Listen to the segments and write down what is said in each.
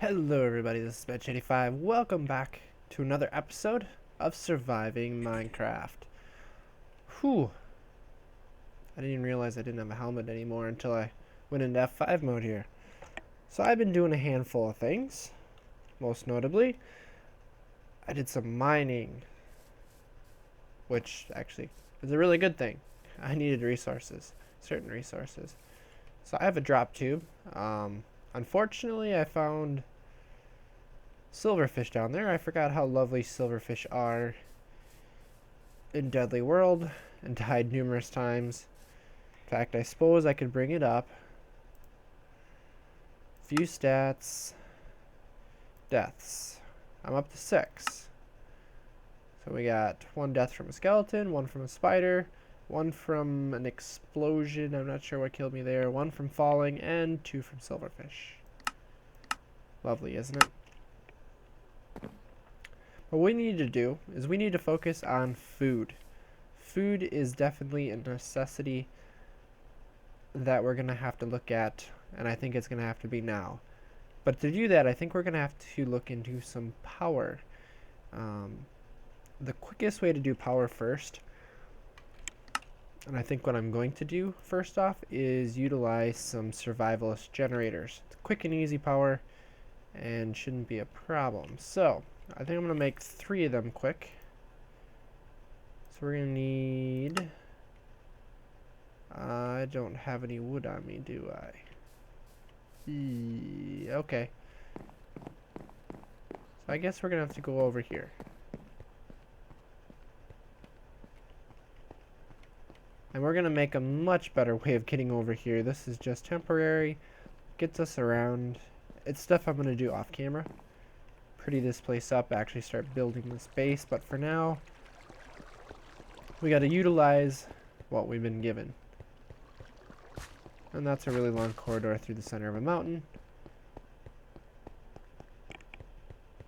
Hello everybody, this is Bench85. Welcome back to another episode of Surviving Minecraft. Whew. I didn't even realize I didn't have a helmet anymore until I went into F5 mode here. So I've been doing a handful of things. Most notably, I did some mining, which actually is a really good thing. I needed resources, certain resources. So I have a drop tube. Unfortunately, I found silverfish down there. I forgot how lovely silverfish are in Deadly World and died numerous times. In fact, I suppose I could bring it up. Few stats. Deaths. I'm up to 6. So we got 1 death from a skeleton, 1 from a spider, 1 from an explosion, I'm not sure what killed me there, 1 from falling, and 2 from silverfish. Lovely, isn't it? What we need to do is we need to focus on food. Food is definitely a necessity that we're going to have to look at, and I think it's going to have to be now. But to do that, I think we're going to have to look into some power. The quickest way to do power first, and I think what I'm going to do first off, is utilize some survivalist generators. It's quick and easy power and shouldn't be a problem. So I think I'm going to make 3 of them quick. So we're going to need... I don't have any wood on me, do I? Okay. So I guess we're going to have to go over here. And we're going to make a much better way of getting over here. This is just temporary. Gets us around. It's stuff I'm going to do off camera. Pretty this place up, actually start building this base. But for now, we got to utilize what we've been given. And that's a really long corridor through the center of a mountain.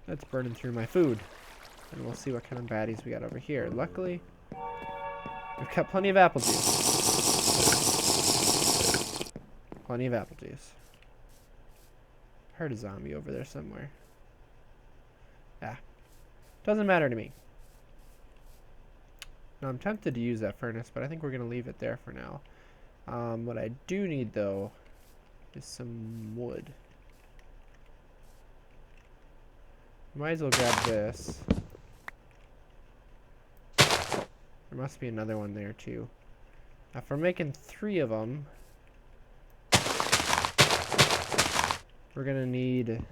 That's burning through my food. And we'll see what kind of baddies we got over here. Luckily, we've got plenty of apple juice. Plenty of apple juice. Heard a zombie over there somewhere. Yeah. Doesn't matter to me. Now I'm tempted to use that furnace, but I think we're going to leave it there for now. What I do need, though, is some wood. Might as well grab this. There must be another one there, too. Now, if we're making 3 of them, we're going to need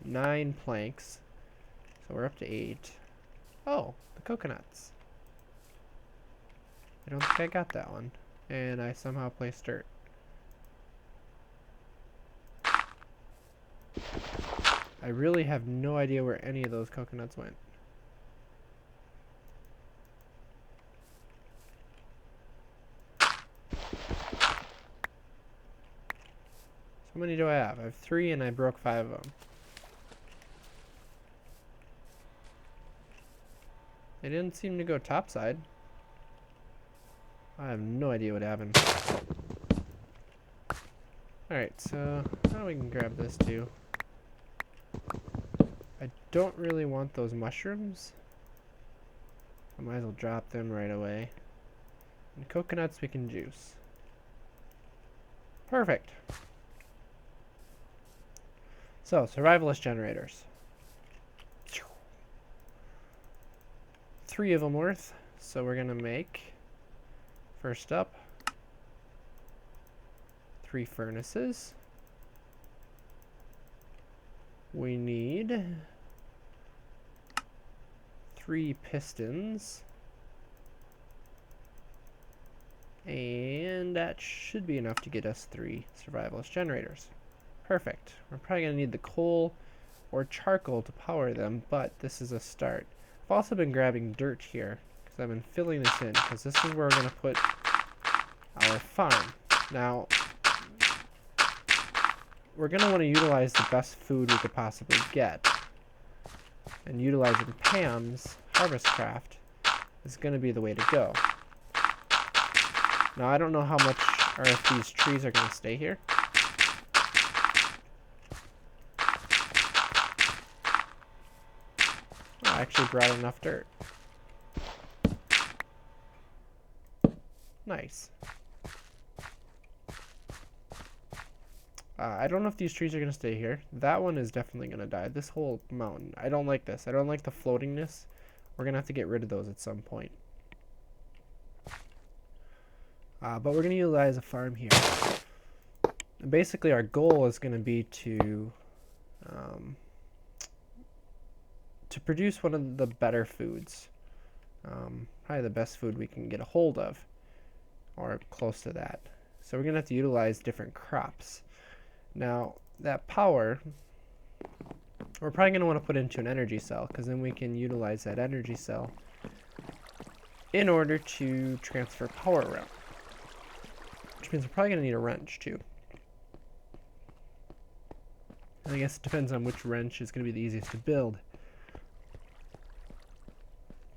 9 planks. So we're up to 8. Oh, the coconuts. I don't think I got that one. And I somehow placed dirt. I really have no idea where any of those coconuts went. How many do I have? I have 3 and I broke 5 of them. They didn't seem to go topside. I have no idea what happened. Alright, so now we can grab this too. I don't really want those mushrooms. I might as well drop them right away. And coconuts we can juice. Perfect. So, survivalist generators. 3 of them worth. So we're gonna make, first up, 3 furnaces. We need 3 pistons. And that should be enough to get us 3 survivalist generators. Perfect. We're probably going to need the coal or charcoal to power them, but this is a start. I've also been grabbing dirt here because I've been filling this in because this is where we're going to put our farm. Now, we're going to want to utilize the best food we could possibly get. And utilizing Pam's Harvest Craft is going to be the way to go. Now, I don't know how much or if these trees are going to stay here. I actually brought enough dirt. Nice. I don't know if these trees are going to stay here. That one is definitely going to die. This whole mountain. I don't like this. I don't like the floatingness. We're going to have to get rid of those at some point. But we're going to utilize a farm here. And basically, our goal is going to be to produce one of the better foods. Probably the best food we can get a hold of, or close to that. So we're going to have to utilize different crops. Now, that power, we're probably going to want to put into an energy cell, because then we can utilize that energy cell in order to transfer power around. Which means we're probably going to need a wrench, too. And I guess it depends on which wrench is going to be the easiest to build.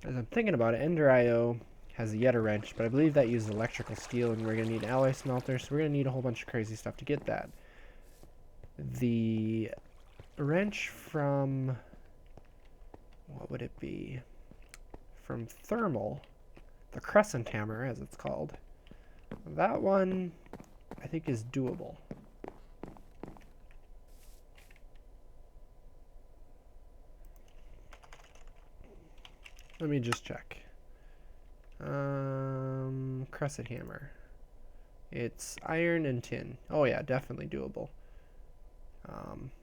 As I'm thinking about it, Ender.io has a Yeta wrench, but I believe that uses electrical steel, and we're going to need alloy smelter, so we're going to need a whole bunch of crazy stuff to get that. The wrench from, what would it be? From Thermal, the Crescent Hammer, as it's called. That one, I think, is doable. Let me just check. Crescent Hammer. It's iron and tin. Oh yeah, definitely doable.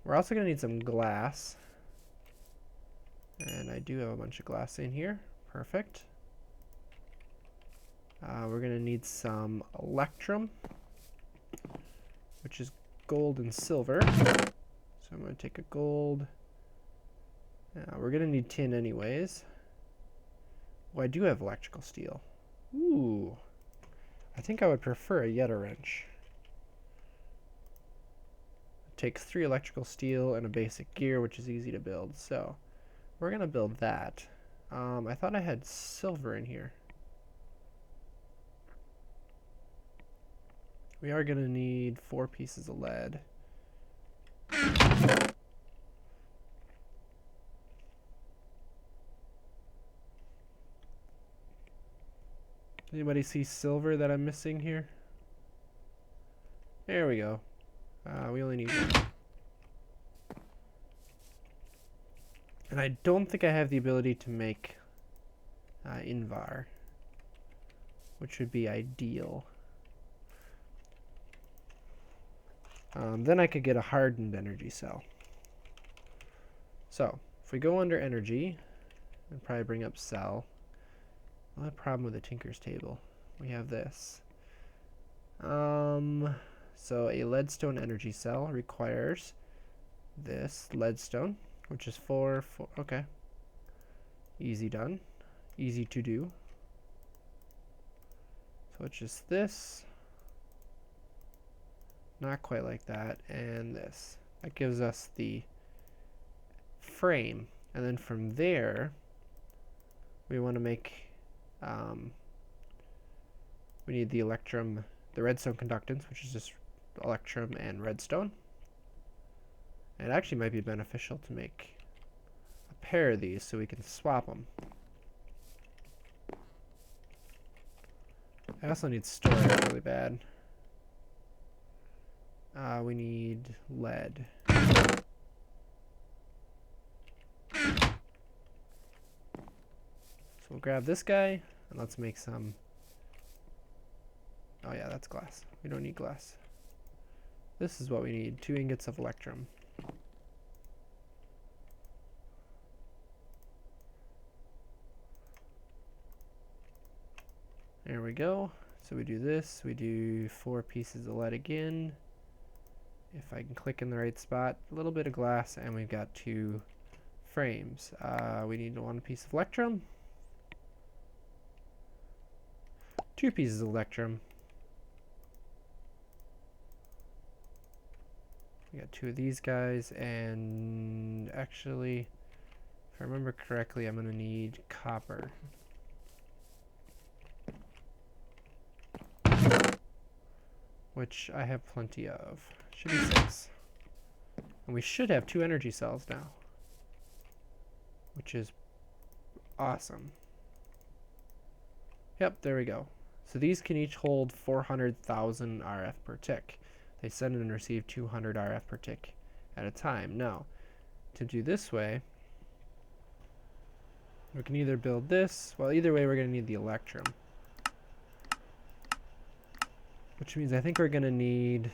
We're also going to need some glass. And I do have a bunch of glass in here. Perfect. We're going to need some electrum, which is gold and silver. So I'm going to take a gold. We're going to need tin anyways. Oh, I do have electrical steel. Ooh. I think I would prefer a Yeta wrench. It takes 3 electrical steel and a basic gear, which is easy to build. So we're going to build that. I thought I had silver in here. We are going to need 4 pieces of lead. Anybody see silver that I'm missing here? There we go. We only need 1. And I don't think I have the ability to make Invar, which would be ideal. Then I could get a hardened energy cell. So, if we go under energy, and probably bring up cell. Well, the problem with the Tinker's Table. We have this. So a leadstone energy cell requires this leadstone, which is 4. Okay. Easy done. Easy to do. So it's just this. Not quite like that. And this. That gives us the frame. And then from there, we want to make, we need the electrum, the redstone conductance, which is just electrum and redstone. And it actually might be beneficial to make a pair of these so we can swap them. I also need storage really bad. We need lead. So we'll grab this guy and let's make some. Oh yeah, that's glass. We don't need glass. This is what we need, 2 ingots of electrum. There we go. So we do this, we do 4 pieces of lead again. If I can click in the right spot, a little bit of glass, and we've got 2 frames. We need 1 piece of electrum. 2 pieces of electrum. We got 2 of these guys, and actually, if I remember correctly, I'm gonna need copper. Which I have plenty of. Should be 6. And we should have 2 energy cells now. Which is Awesome. Yep, there we go. So these can each hold 400,000 RF per tick. They send and receive 200 RF per tick at a time. Now, to do this way, we can either build this, well, either way we're going to need the electrum. Which means I think we're going to need,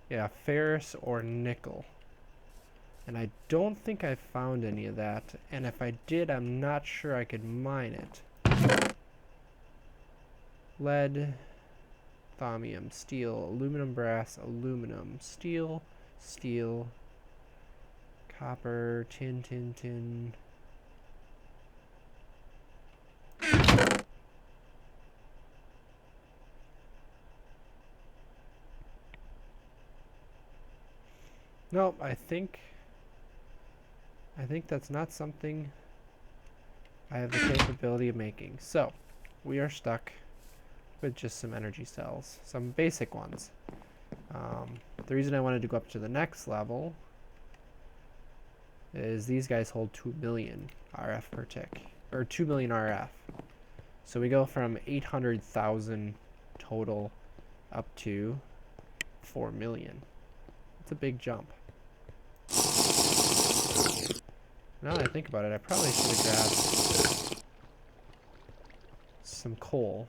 yeah, ferrous or nickel. And I don't think I found any of that. And if I did, I'm not sure I could mine it. Lead, thaumium, steel, aluminum, brass, aluminum, steel, steel, copper, tin, tin, tin. Nope, I think that's not something I have the capability of making. So, we are stuck with just some energy cells, some basic ones. The reason I wanted to go up to the next level is these guys hold 2 million RF per tick, or 2 million RF. So we go from 800,000 total up to 4 million. It's a big jump. Now that I think about it, I probably should have grabbed some coal.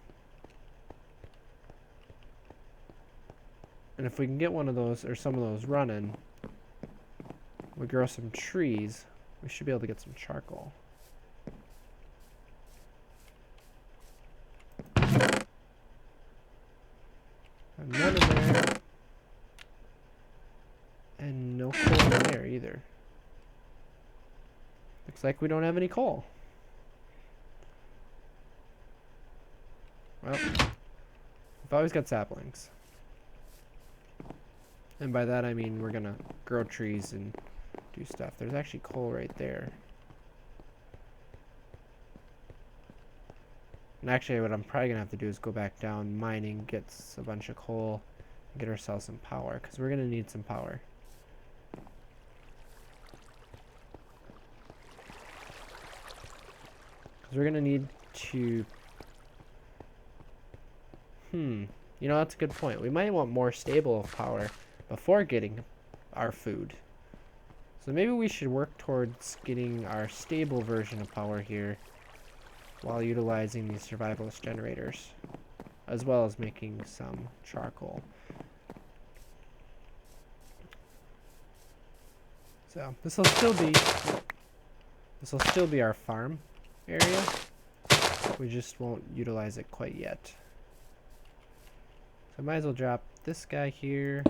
And if we can get one of those, or some of those running, we grow some trees, we should be able to get some charcoal. And none in there. And no coal in there either. Looks like we don't have any coal. Well, we've always got saplings. And by that I mean we're gonna grow trees and do stuff. There's actually coal right there. And actually what I'm probably gonna have to do is go back down mining, get a bunch of coal, and get ourselves some power, because we're gonna need some power. Because we're gonna need to... you know, that's a good point. We might want more stable power before getting our food. So maybe we should work towards getting our stable version of power here while utilizing these survivalist generators, as well as making some charcoal. So this will still be our farm area. We just won't utilize it quite yet. So I might as well drop this guy here.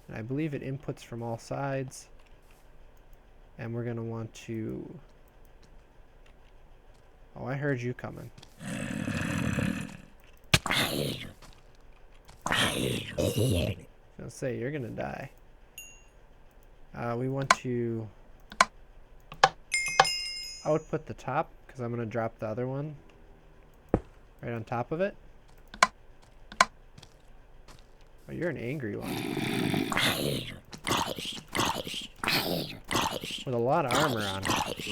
And I believe it inputs from all sides. And we're going to want to... Oh, I heard you coming. I was gonna say, you're gonna die. We want to output the top, because I'm gonna drop the other one right on top of it. Oh, you're an angry one. With a lot of armor on it.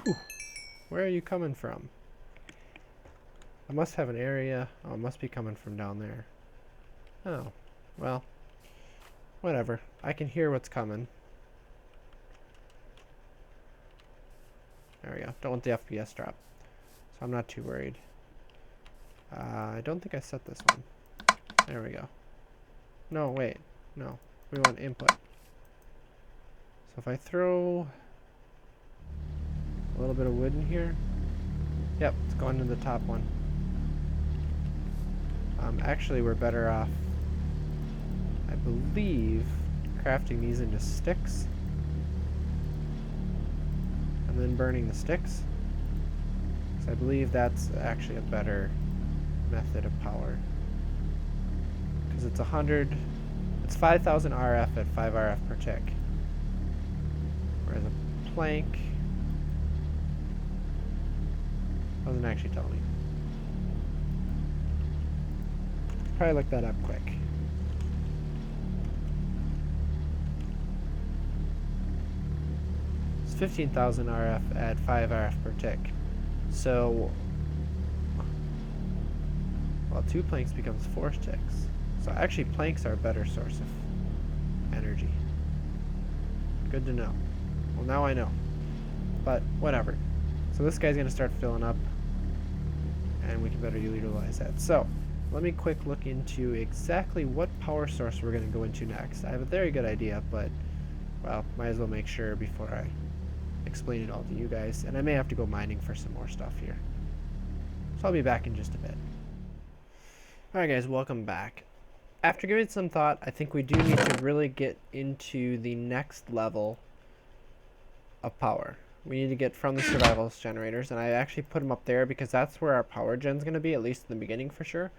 Whew. Where are you coming from? I must have an area. Oh, it must be coming from down there. Oh, well, whatever. I can hear what's coming. There we go. Don't want the FPS drop. So I'm not too worried. I don't think I set this one. There we go. No, wait. No. We want input. So if I throw a little bit of wood in here. Yep, it's going to the top one. Actually, we're better off, I believe, crafting these into sticks. And then burning the sticks. So I believe that's actually a better method of power. Because it's 5,000 RF at 5 RF per tick. Whereas a plank doesn't actually tell me. Probably look that up quick. 15,000 RF at 5 RF per tick. So, well, 2 planks becomes 4 ticks. So actually planks are a better source of energy. Good to know. Well, now I know. But whatever. So this guy's going to start filling up, and we can better utilize that. So let me quick look into exactly what power source we're going to go into next. I have a very good idea, but, well, might as well make sure before I explain it all to you guys. And I may have to go mining for some more stuff here. So I'll be back in just a bit. Alright guys, welcome back. After giving it some thought, I think we do need to really get into the next level of power. We need to get from the survivalist generators, and I actually put them up there because that's where our power gen's going to be, at least in the beginning for sure.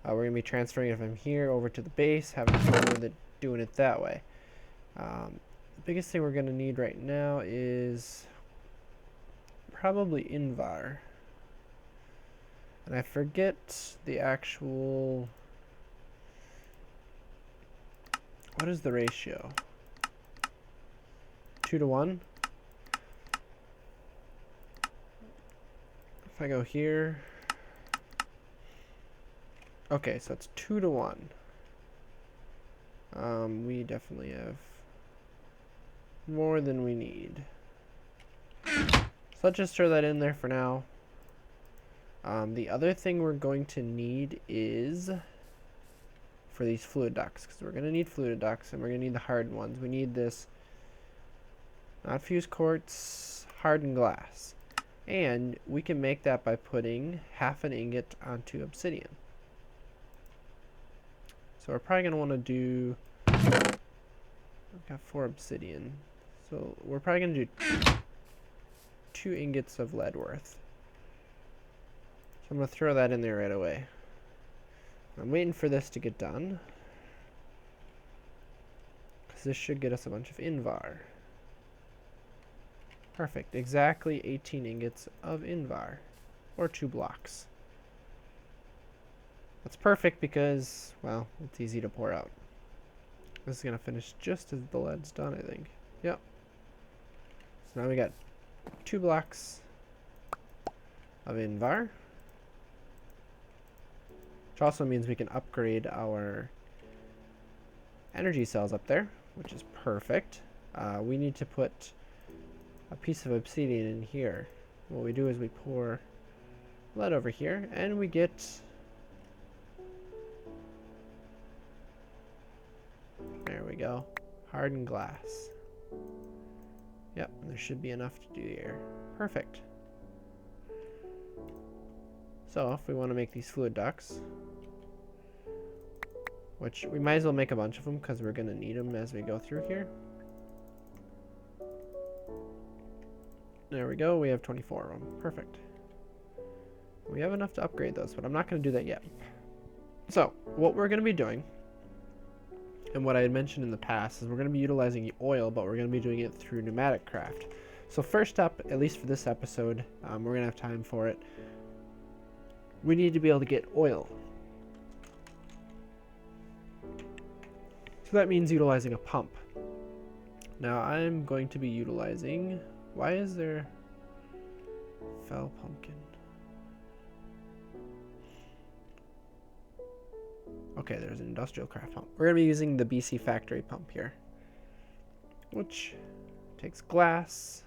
We're going to be transferring it from here over to the base, having fun with it, doing it that way. The biggest thing we're going to need right now is probably Invar. And I forget the actual... What is the ratio? 2 to 1? If I go here... Okay, so it's 2 to 1. We definitely have more than we need. So let's just throw that in there for now. The other thing we're going to need is for these fluid ducts, because we're going to need fluid ducts and we're going to need the hardened ones. We need this, not fused quartz, hardened glass. And we can make that by putting half an ingot onto obsidian. So we're probably going to want to do, I've got 4 obsidian. So we're probably going to do 2 ingots of lead worth. So I'm going to throw that in there right away. I'm waiting for this to get done, because this should get us a bunch of Invar. Perfect. Exactly 18 ingots of Invar, or 2 blocks. That's perfect because, well, it's easy to pour out. This is going to finish just as the lead's done, I think. Yep. So now we got 2 blocks of Invar. Which also means we can upgrade our energy cells up there, which is perfect. We need to put a piece of obsidian in here. What we do is we pour lead over here, and we get there we go, hardened glass. Yep, there should be enough to do here. Perfect. So if we want to make these fluid ducts, which we might as well make a bunch of them because we're going to need them as we go through here. There we go, we have 24 of them. Perfect. We have enough to upgrade those, but I'm not going to do that yet. So what we're going to be doing, and what I had mentioned in the past, is we're going to be utilizing the oil, but we're going to be doing it through pneumatic craft. So first up, at least for this episode, we're going to have time for it. We need to be able to get oil. So that means utilizing a pump. Now I'm going to be utilizing... Why is there... Fell pumpkin. Okay, there's an industrial craft pump. We're going to be using the BC factory pump here, which takes glass.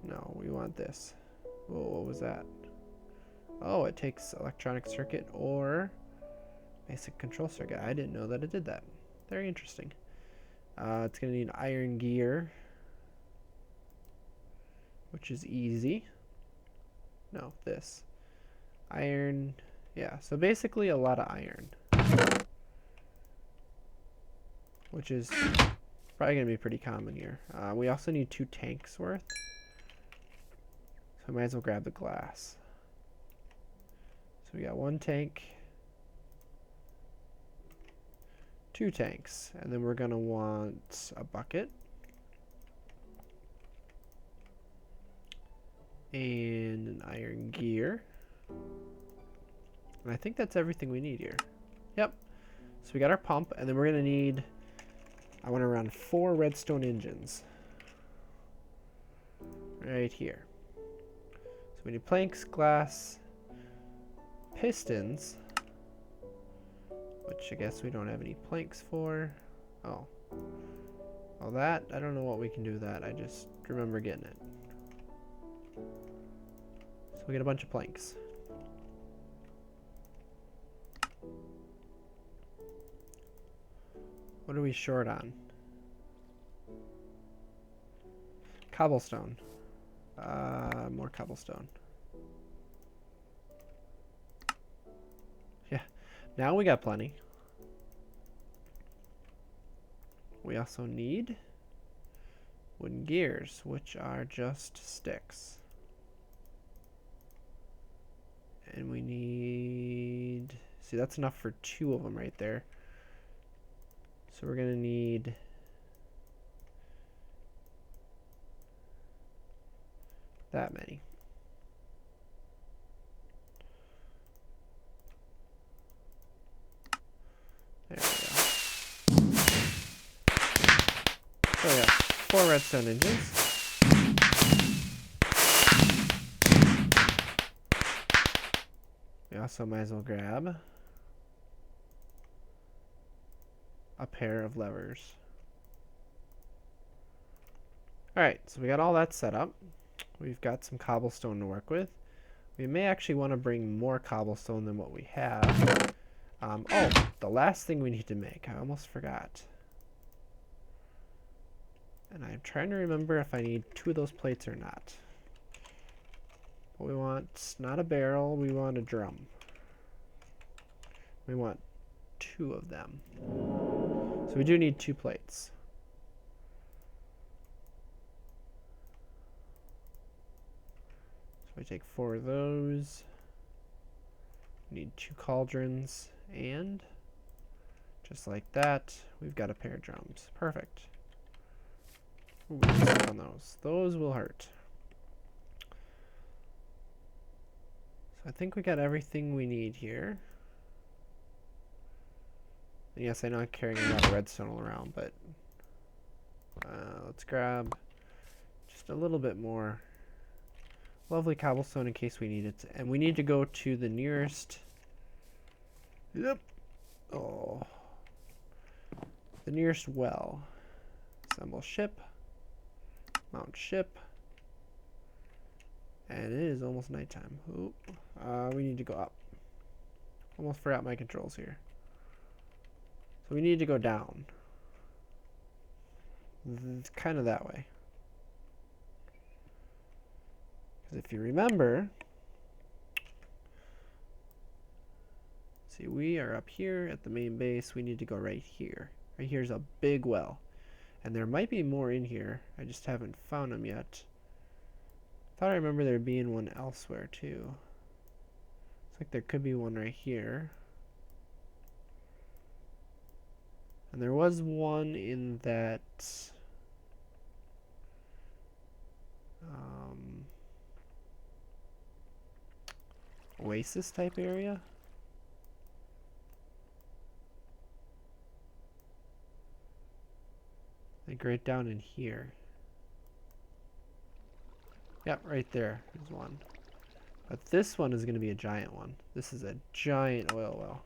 No, we want this. Whoa, what was that? Oh, it takes electronic circuit or basic control circuit. I didn't know that it did that. Very interesting. It's going to need iron gear, which is easy. No, this. Iron, yeah, so basically a lot of iron, which is probably going to be pretty common here. We also need 2 tanks worth, so I might as well grab the glass. So we got 1 tank, 2 tanks, and then we're going to want a bucket and an iron gear. And I think that's everything we need here. Yep. So we got our pump, and then we're going to need, I want to run 4 redstone engines. right here. So we need planks, glass, pistons, which I guess we don't have any planks for. Oh. Well, that, I don't know what we can do with that. I just remember getting it. So we get a bunch of planks. What are we short on? Cobblestone. More cobblestone. Yeah, now we got plenty. We also need wooden gears, which are just sticks. And we need, see, that's enough for 2 of them right there. So we're gonna need that many. There we go. So yeah, 4 redstone engines. We also might as well grab a pair of levers. Alright, so we got all that set up. We've got some cobblestone to work with. We may actually want to bring more cobblestone than what we have. Oh, the last thing we need to make. I almost forgot. And I'm trying to remember if I need 2 of those plates or not. What we want, not a barrel, we want a drum. We want 2 of them. So we do need 2 plates. So we take 4 of those. We need 2 cauldrons, and just like that, we've got a pair of drums. Perfect. Ooh, on those. Those will hurt. So I think we got everything we need here. And yes, I know I'm carrying a lot of redstone around, but let's grab just a little bit more lovely cobblestone in case we need it. And we need to go to the nearest. Yep. Oh. The nearest well. Assemble ship. Mount ship. And it is almost nighttime. Oop. We need to go up. Almost forgot my controls here. So we need to go down. It's kind of that way. Because if you remember, see, we are up here at the main base. We need to go right here. Right here's a big well. And there might be more in here. I just haven't found them yet. Thought I remember there being one elsewhere too. Looks like there could be one right here. And there was one in that oasis type area. Like right down in here. Yep, right there is one. But this one is going to be a giant one. This is a giant oil well.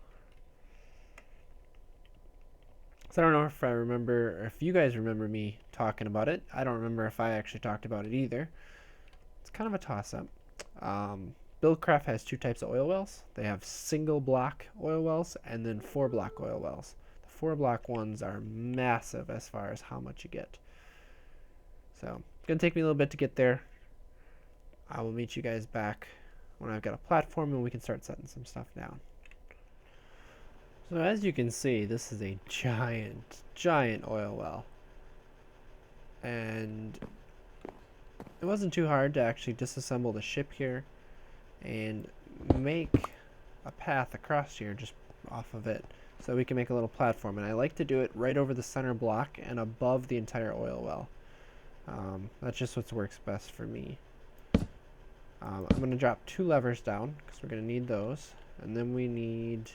So I don't know if I remember, or if you guys remember me talking about it. I don't remember if I actually talked about it either. It's kind of a toss-up. Buildcraft has 2 types of oil wells. They have single block oil wells and then 4 block oil wells. The 4 block ones are massive as far as how much you get. So it's going to take me a little bit to get there. I will meet you guys back when I've got a platform and we can start setting some stuff down. So as you can see, this is a giant oil well. And it wasn't too hard to actually disassemble the ship here and make a path across here just off of it so we can make a little platform. And I like to do it right over the center block and above the entire oil well. That's just what works best for me. I'm going to drop 2 levers down because we're going to need those, and then we need to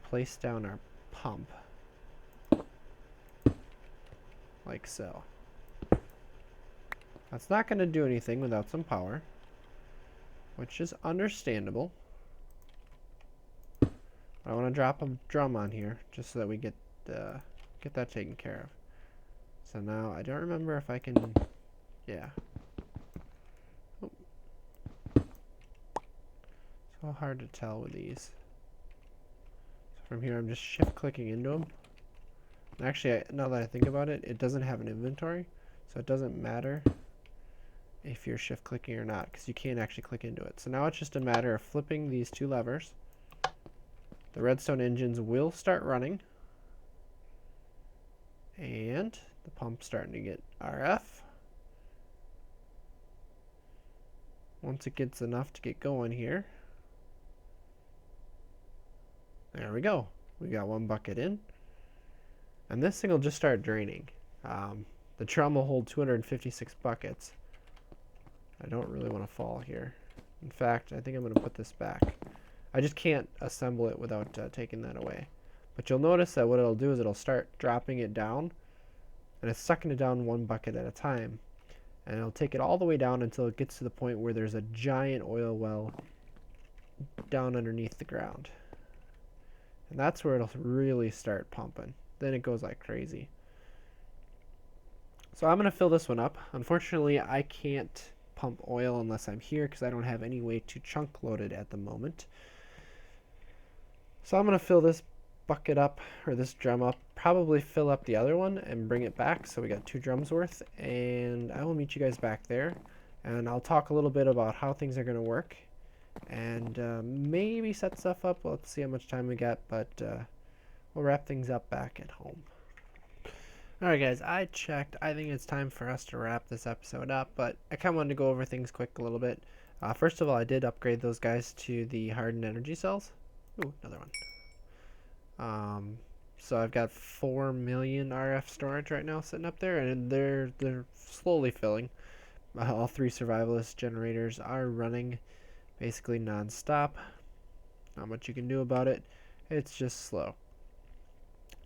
place down our pump like so. That's not going to do anything without some power, which is understandable. I want to drop a drum on here just so that we get that taken care of. So now I don't remember if I can, yeah. Oh. So hard to tell with these. So from here I'm just shift clicking into them. Actually, now that I think about it, it doesn't have an inventory, so it doesn't matter if you're shift clicking or not, because you can't actually click into it. So now it's just a matter of flipping these two levers. The redstone engines will start running, and the pump's starting to get RF. Once it gets enough to get going here, there we go. We got one bucket in, and this thing will just start draining. The drum will hold 256 buckets. I don't really want to fall here. In fact, I think I'm going to put this back. I just can't assemble it without taking that away. But you'll notice that what it'll do is it'll start dropping it down, and it's sucking it down one bucket at a time. And it'll take it all the way down until it gets to the point where there's a giant oil well down underneath the ground. And that's where it'll really start pumping. Then it goes like crazy. So I'm going to fill this one up. Unfortunately, I can't pump oil unless I'm here because I don't have any way to chunk load it at the moment. So I'm going to fill this bucket up, or this drum up, probably fill up the other one and bring it back. So we got 2 drums worth, and I will meet you guys back there. And I'll talk a little bit about how things are going to work and maybe set stuff up. Well, let's see how much time we got, but we'll wrap things up back at home. Alright guys, I checked. I think it's time for us to wrap this episode up, but I kind of wanted to go over things quick a little bit. First of all, I did upgrade those guys to the hardened energy cells. Ooh, another one. So I've got 4 million RF storage right now sitting up there, and they're slowly filling. All 3 survivalist generators are running basically non-stop. Not much you can do about it. It's just slow.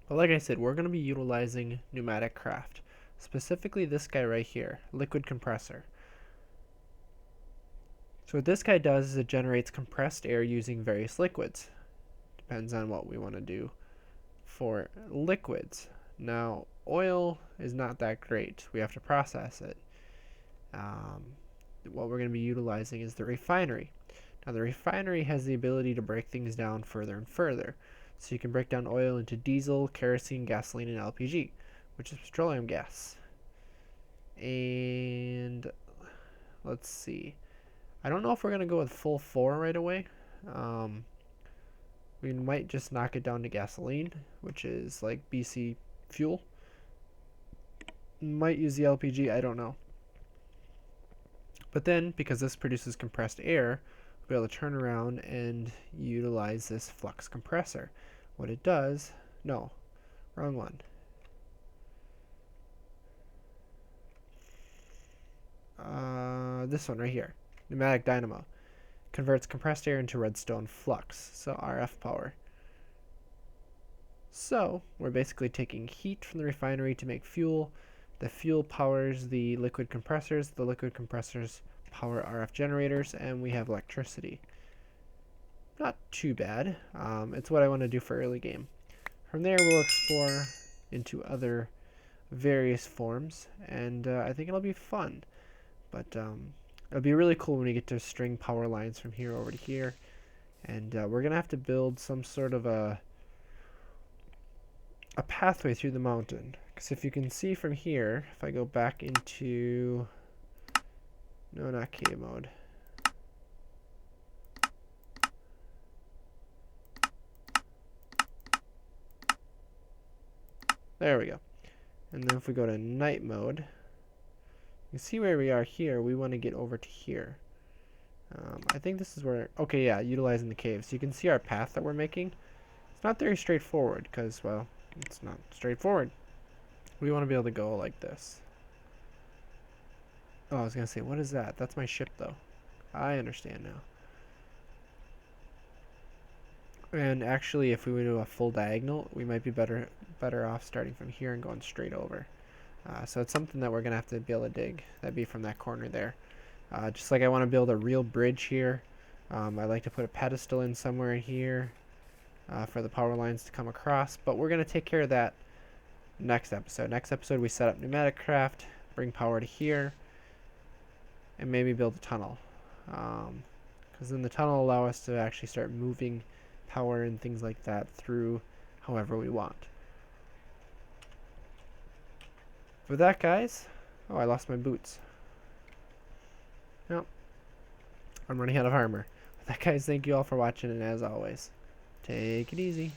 But like I said, we're going to be utilizing pneumatic craft. Specifically this guy right here, liquid compressor. So what this guy does is it generates compressed air using various liquids. Depends on what we want to do for liquids. Now, oil is not that great. We have to process it. What we're going to be utilizing is the refinery. Now, the refinery has the ability to break things down further and further. So you can break down oil into diesel, kerosene, gasoline, and LPG, which is petroleum gas. And let's see. I don't know if we're going to go with full 4 right away. We might just knock it down to gasoline, which is like BC fuel. Might use the LPG, I don't know. But then, because this produces compressed air, we'll be able to turn around and utilize this flux compressor. What it does, no, wrong one. This one right here, pneumatic dynamo, converts compressed air into redstone flux, so RF power. So we're basically taking heat from the refinery to make fuel. The fuel powers the liquid compressors power RF generators, and we have electricity. Not too bad. It's what I want to do for early game. From there we'll explore into other various forms, and I think it'll be fun. But it'll be really cool when we get to string power lines from here over to here, and we're gonna have to build some sort of a pathway through the mountain. Because if you can see from here, if I go back into, no, not cave mode. There we go. And then if we go to night mode, you can see where we are here. We want to get over to here. I think this is where, okay, yeah, utilizing the cave. So you can see our path that we're making. It's not very straightforward because, well, it's not straightforward. We want to be able to go like this. Oh, I was going to say, what is that? That's my ship, though. I understand now. And actually, if we would do a full diagonal, we might be better off starting from here and going straight over. So it's something that we're going to have to be able to dig. That'd be from that corner there. Just like I want to build a real bridge here. I like to put a pedestal in somewhere in here for the power lines to come across. But we're going to take care of that next episode. Next episode we set up pneumatic craft, bring power to here, and maybe build a tunnel. Because then the tunnel will allow us to actually start moving power and things like that through however we want. With that, guys, oh, I lost my boots. Nope. I'm running out of armor. With that, guys, thank you all for watching, and as always, take it easy.